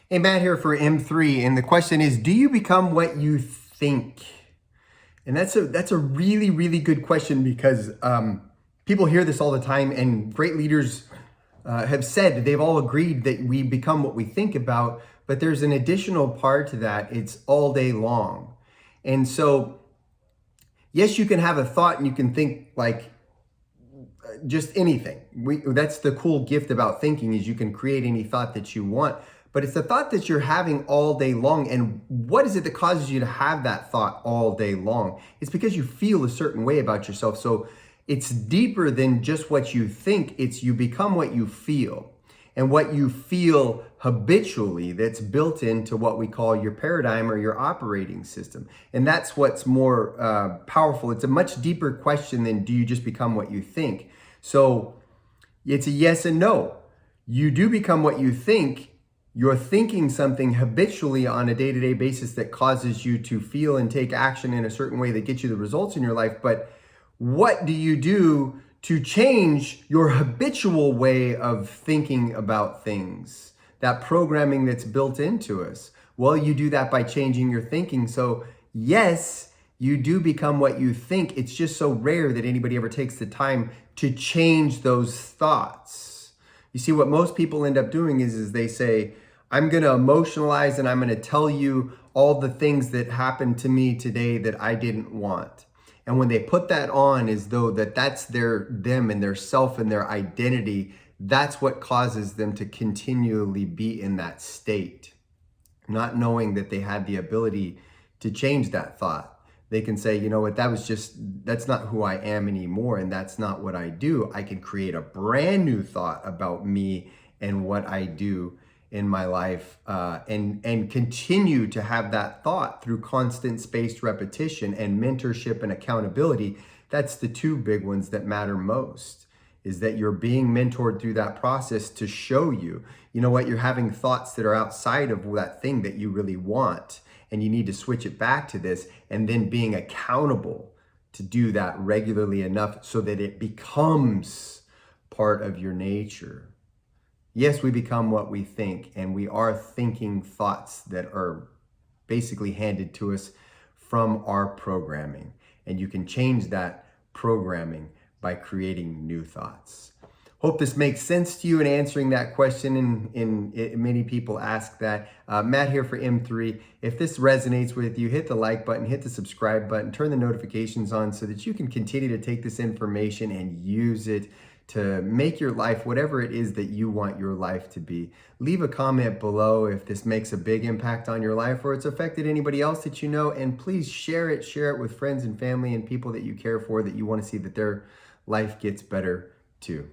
Hey, Matt here for M3, and the question is, do you become what you think? And that's a really, really good question because people hear this all the time, and great leaders have said they've all agreed that we become what we think about, but there's an additional part to that. It's all day long. And so, yes, you can have a thought and you can think like just anything. That's the cool gift about thinking is you can create any thought that you want, but it's the thought that you're having all day long. And what is it that causes you to have that thought all day long? It's because you feel a certain way about yourself. So it's deeper than just what you think. It's you become what you feel. And what you feel habitually, that's built into what we call your paradigm or your operating system. And that's what's more powerful. It's a much deeper question than do you just become what you think. So it's a yes and no. You do become what you think. You're thinking something habitually on a day-to-day basis that causes you to feel and take action in a certain way that gets you the results in your life. But what do you do to change your habitual way of thinking about things? That programming that's built into us. Well, you do that by changing your thinking. So yes, you do become what you think. It's just so rare that anybody ever takes the time to change those thoughts. You see, what most people end up doing is they say, I'm going to emotionalize and I'm going to tell you all the things that happened to me today that I didn't want. And when they put that on as though that's them and their self and their identity, that's what causes them to continually be in that state, not knowing that they had the ability to change that thought. They can say, you know what, that's not who I am anymore, and that's not what I do. I can create a brand new thought about me and what I do in my life, and continue to have that thought through constant spaced repetition and mentorship and accountability. That's the two big ones that matter most, is that you're being mentored through that process to show you, you know what, you're having thoughts that are outside of that thing that you really want, and you need to switch it back to this, and then being accountable to do that regularly enough so that it becomes part of your nature. Yes, we become what we think, and we are thinking thoughts that are basically handed to us from our programming. And you can change that programming by creating new thoughts. Hope this makes sense to you in answering that question. And many people ask that. Matt here for M3. If this resonates with you, hit the like button, hit the subscribe button, turn the notifications on so that you can continue to take this information and use it to make your life whatever it is that you want your life to be. Leave a comment below if this makes a big impact on your life or it's affected anybody else that you know, and please share it with friends and family and people that you care for, that you want to see that their life gets better too.